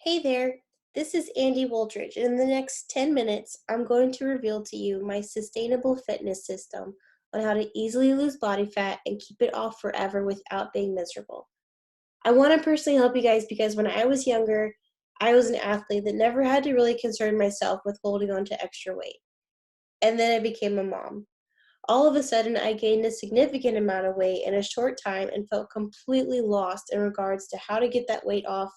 Hey there, this is Andy Woldridge, and in the next 10 minutes, I'm going to reveal to you my sustainable fitness system on how to easily lose body fat and keep it off forever without being miserable. I want to personally help you guys because when I was younger, I was an athlete that never had to really concern myself with holding on to extra weight. And then I became a mom. All of a sudden, I gained a significant amount of weight in a short time and felt completely lost in regards to how to get that weight off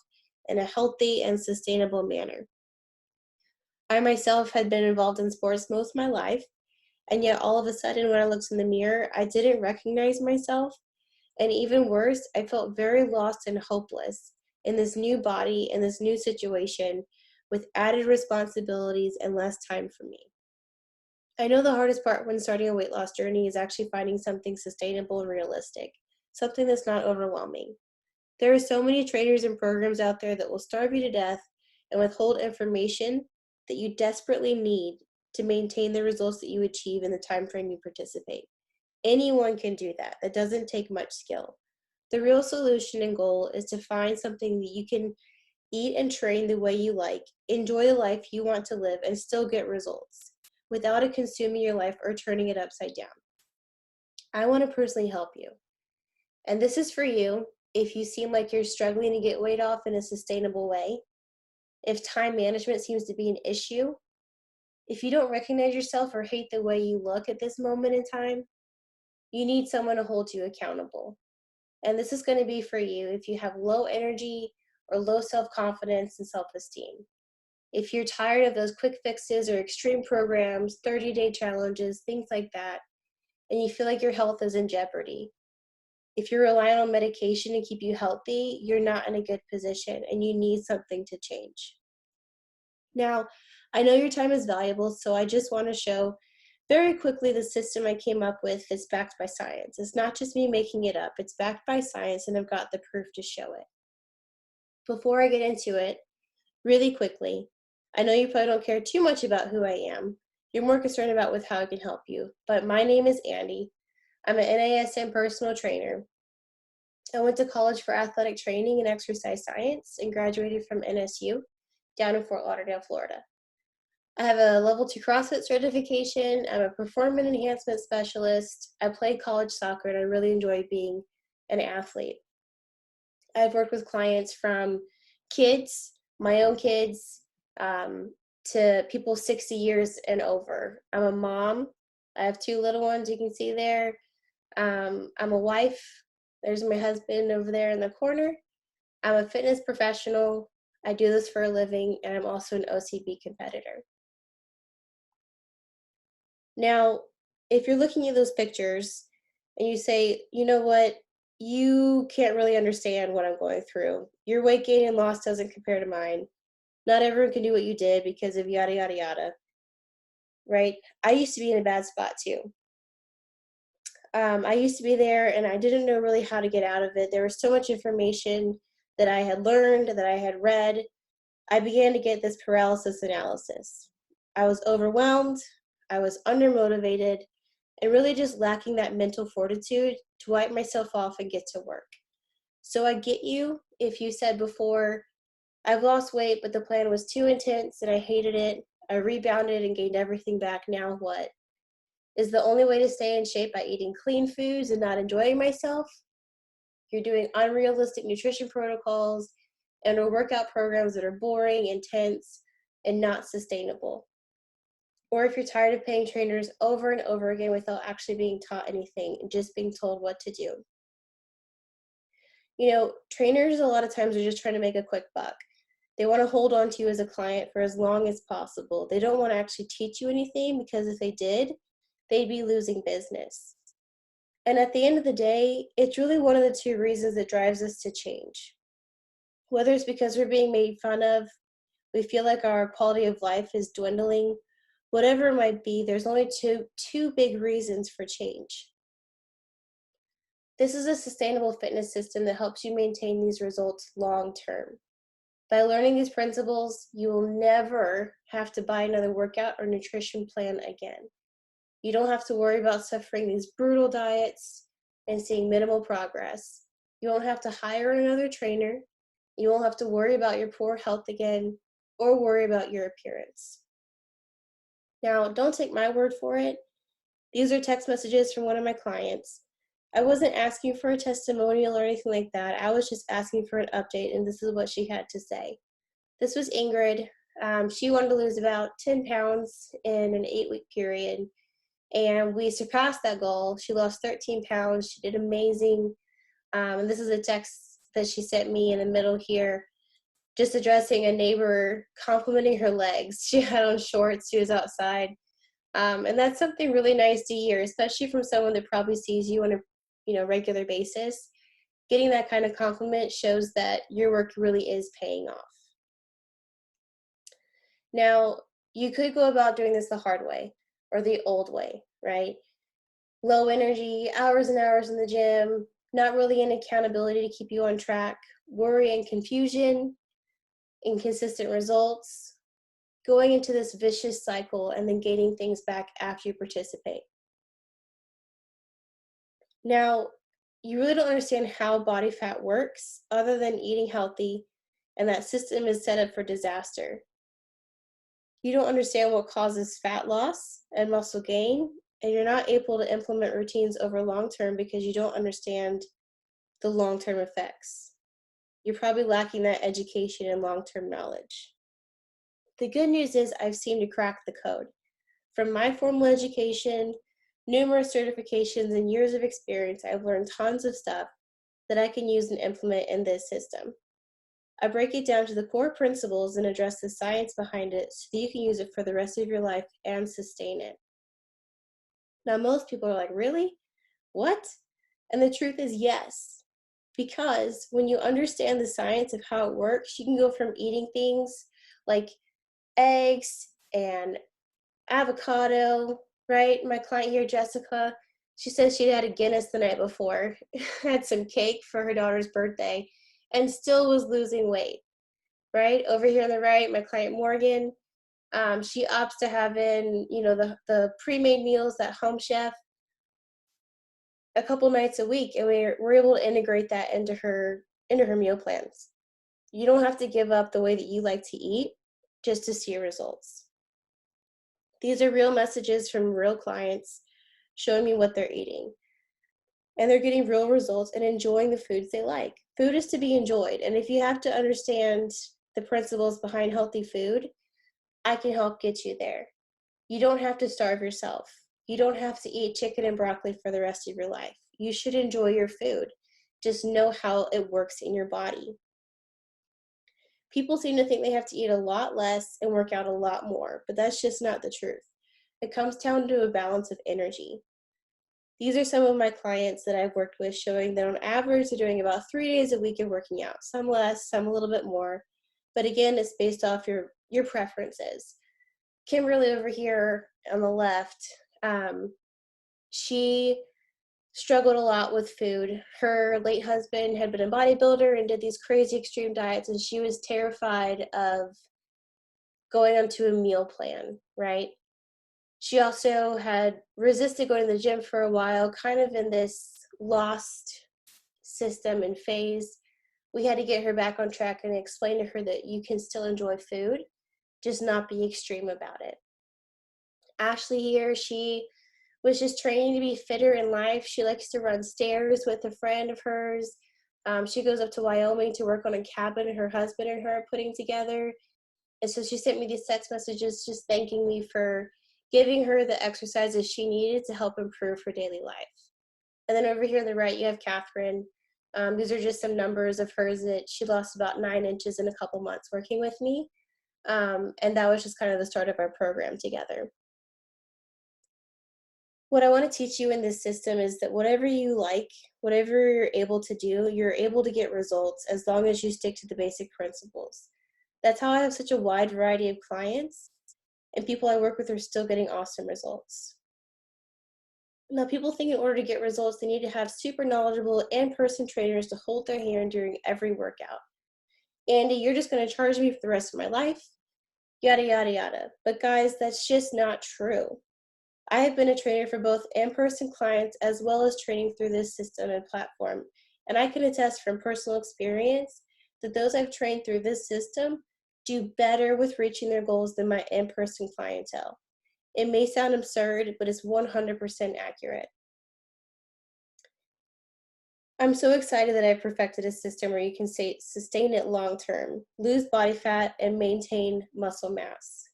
in a healthy and sustainable manner. I myself had been involved in sports most of my life, and yet all of a sudden, when I looked in the mirror, I didn't recognize myself. And even worse, I felt very lost and hopeless in this new body and this new situation with added responsibilities and less time for me. I know the hardest part when starting a weight loss journey is actually finding something sustainable and realistic, something that's not overwhelming. There are so many trainers and programs out there that will starve you to death and withhold information that you desperately need to maintain the results that you achieve in the time frame you participate. Anyone can do that. That doesn't take much skill. The real solution and goal is to find something that you can eat and train the way you like, enjoy the life you want to live, and still get results without it consuming your life or turning it upside down. I want to personally help you. And this is for you if you seem like you're struggling to get weight off in a sustainable way, if time management seems to be an issue, if you don't recognize yourself or hate the way you look at this moment in time, you need someone to hold you accountable. And this is going to be for you if you have low energy or low self confidence and self esteem. If you're tired of those quick fixes or extreme programs, 30-day challenges, things like that, and you feel like your health is in jeopardy. If you're relying on medication to keep you healthy, you're not in a good position and you need something to change. Now, I know your time is valuable, so I just want to show very quickly the system I came up with that's backed by science. It's not just me making it up, it's backed by science, and I've got the proof to show it. Before I get into it, really quickly, I know you probably don't care too much about who I am. You're more concerned about with how I can help you. But my name is Andy. I'm an NASM personal trainer. I went to college for athletic training and exercise science and graduated from NSU down in Fort Lauderdale, Florida. I have a level 2 CrossFit certification. I'm a performance enhancement specialist. I played college soccer and I really enjoy being an athlete. I've worked with clients from kids, my own kids, um, to people 60 years and over. I'm a mom. I have two little ones you can see there. I'm a wife. There's my husband over there in the corner. I'm a fitness professional. I do this for a living, and I'm also an OCB competitor. Now, if you're looking at those pictures and you say, you know what, you can't really understand what I'm going through. Your weight gain and loss doesn't compare to mine. Not everyone can do what you did because of yada, yada, yada, right? I used to be in a bad spot too. I used to be there and I didn't know really how to get out of it. There was so much information that I had learned, that I had read. I began to get this paralysis analysis. I was overwhelmed, I was undermotivated, and really just lacking that mental fortitude to wipe myself off and get to work. So I get you if you said before, I've lost weight, but the plan was too intense and I hated it. I rebounded and gained everything back. Now what? Is the only way to stay in shape by eating clean foods and not enjoying myself? You're doing unrealistic nutrition protocols and or workout programs that are boring, intense, and not sustainable. Or if you're tired of paying trainers over and over again without actually being taught anything and just being told what to do. Trainers a lot of times are just trying to make a quick buck. They want to hold on to you as a client for as long as possible. They don't want to actually teach you anything because if they did, they'd be losing business. And at the end of the day, it's really one of the two reasons that drives us to change. Whether it's because we're being made fun of, we feel like our quality of life is dwindling, whatever it might be, there's only two big reasons for change. This is a sustainable fitness system that helps you maintain these results long term. By learning these principles, you will never have to buy another workout or nutrition plan again. You don't have to worry about suffering these brutal diets and seeing minimal progress. You won't have to hire another trainer. You won't have to worry about your poor health again or worry about your appearance. Now, don't take my word for it. These are text messages from one of my clients. I wasn't asking for a testimonial or anything like that. I was just asking for an update, and this is what she had to say. This was Ingrid. She wanted to lose about 10 pounds in an 8-week period, and we surpassed that goal. She lost 13 pounds. She did amazing. And this is a text that she sent me in the middle here, just addressing a neighbor complimenting her legs. She had on shorts. She was outside. And that's something really nice to hear, especially from someone that probably sees you on a regular basis. Getting that kind of compliment shows that your work really is paying off. Now, you could go about doing this the hard way or the old way, right? Low energy, hours and hours in the gym, not really an accountability to keep you on track, worry and confusion, inconsistent results, going into this vicious cycle and then gaining things back after you participate. Now, you really don't understand how body fat works other than eating healthy, and that system is set up for disaster. You don't understand what causes fat loss and muscle gain, and you're not able to implement routines over long term because you don't understand the long term effects. You're probably lacking that education and long term knowledge. The good news is I've seemed to crack the code. From my formal education, numerous certifications, and years of experience, I've learned tons of stuff that I can use and implement in this system. I break it down to the core principles and address the science behind it so that you can use it for the rest of your life and sustain it. Now, most people are like, really? What? And the truth is yes. Because when you understand the science of how it works, you can go from eating things like eggs and avocado, right? My client here, Jessica, she says she had a Guinness the night before, had some cake for her daughter's birthday, and still was losing weight, right? Over here on the right, my client Morgan, she opts to have in, the pre-made meals, that home chef, a couple nights a week, and we're able to integrate that into her meal plans. You don't have to give up the way that you like to eat just to see results. These are real messages from real clients showing me what they're eating. And they're getting real results and enjoying the foods they like. Food is to be enjoyed. And if you have to understand the principles behind healthy food, I can help get you there. You don't have to starve yourself. You don't have to eat chicken and broccoli for the rest of your life. You should enjoy your food. Just know how it works in your body. People seem to think they have to eat a lot less and work out a lot more, but that's just not the truth. It comes down to a balance of energy. These are some of my clients that I've worked with showing that on average they're doing about 3 days a week of working out, some less, some a little bit more. But again, it's based off your preferences. Kimberly over here on the left, she struggled a lot with food. Her late husband had been a bodybuilder and did these crazy extreme diets, and she was terrified of going onto a meal plan, right? She also had resisted going to the gym for a while, kind of in this lost system and phase. We had to get her back on track and explain to her that you can still enjoy food, just not be extreme about it. Ashley here, she was just training to be fitter in life. She likes to run stairs with a friend of hers. She goes up to Wyoming to work on a cabin her husband and her are putting together. And so she sent me these text messages just thanking me for giving her the exercises she needed to help improve her daily life. And then over here on the right, you have Catherine. These are just some numbers of hers that she lost about 9 inches in a couple months working with me. And that was just kind of the start of our program together. What I want to teach you in this system is that whatever you like, whatever you're able to do, you're able to get results as long as you stick to the basic principles. That's how I have such a wide variety of clients, and people I work with are still getting awesome results. Now, people think in order to get results, they need to have super knowledgeable in-person trainers to hold their hand during every workout. Andy, you're just going to charge me for the rest of my life, yada, yada, yada. But guys, that's just not true. I have been a trainer for both in-person clients as well as training through this system and platform. And I can attest from personal experience that those I've trained through this system do better with reaching their goals than my in-person clientele. It may sound absurd, but it's 100% accurate. I'm so excited that I've perfected a system where you can sustain it long term, lose body fat, and maintain muscle mass.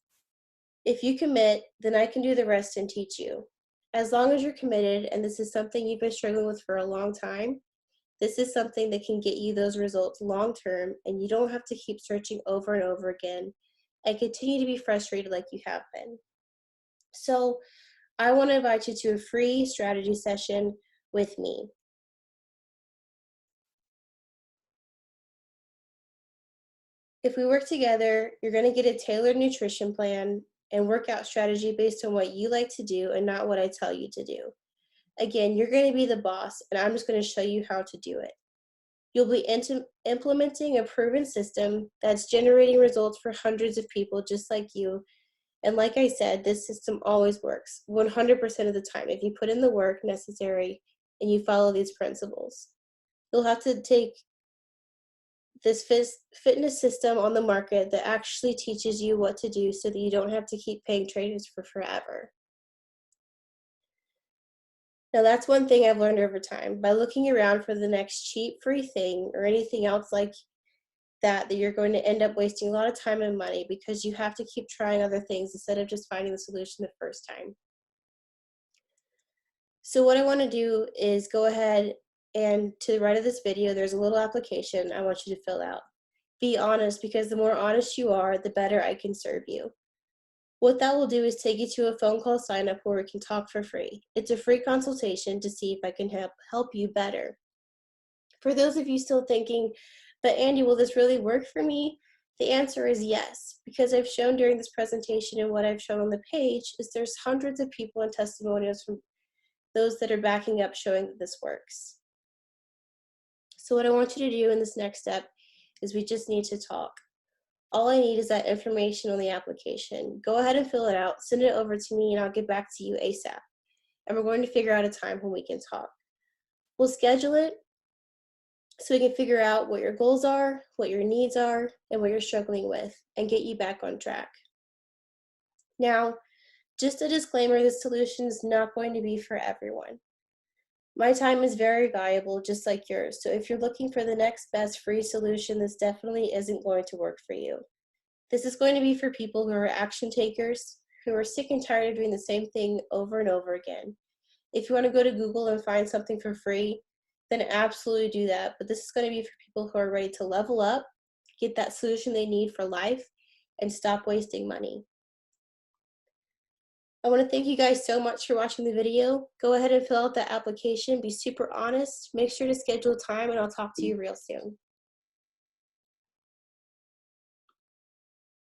If you commit, then I can do the rest and teach you. As long as you're committed and this is something you've been struggling with for a long time, this is something that can get you those results long term, and you don't have to keep searching over and over again and continue to be frustrated like you have been. So, I want to invite you to a free strategy session with me. If we work together, you're going to get a tailored nutrition plan and workout strategy based on what you like to do and not what I tell you to do. Again, you're going to be the boss, and I'm just going to show you how to do it. You'll be implementing a proven system that's generating results for hundreds of people just like you. And like I said, this system always works 100% of the time if you put in the work necessary and you follow these principles. You'll have to take this fitness system on the market that actually teaches you what to do so that you don't have to keep paying trainers for forever. Now, that's one thing I've learned over time. By looking around for the next cheap, free thing or anything else like that you're going to end up wasting a lot of time and money because you have to keep trying other things instead of just finding the solution the first time. So what I want to do is go ahead and to the right of this video, there's a little application I want you to fill out. Be honest, because the more honest you are, the better I can serve you. What that will do is take you to a phone call sign up where we can talk for free. It's a free consultation to see if I can help you better. For those of you still thinking, but Andy, will this really work for me? The answer is yes, because I've shown during this presentation and what I've shown on the page is there's hundreds of people and testimonials from those that are backing up showing that this works. So what I want you to do in this next step is we just need to talk. All I need is that information on the application. Go ahead and fill it out, send it over to me, and I'll get back to you ASAP. And we're going to figure out a time when we can talk. We'll schedule it so we can figure out what your goals are, what your needs are, and what you're struggling with, and get you back on track. Now, just a disclaimer, this solution is not going to be for everyone. My time is very valuable, just like yours, so if you're looking for the next best free solution, this definitely isn't going to work for you. This is going to be for people who are action takers, who are sick and tired of doing the same thing over and over again. If you want to go to Google and find something for free, then absolutely do that. But this is going to be for people who are ready to level up, get that solution they need for life, and stop wasting money. I want to thank you guys so much for watching the video. Go ahead and fill out that application. Be super honest. Make sure to schedule time, and I'll talk to you real soon.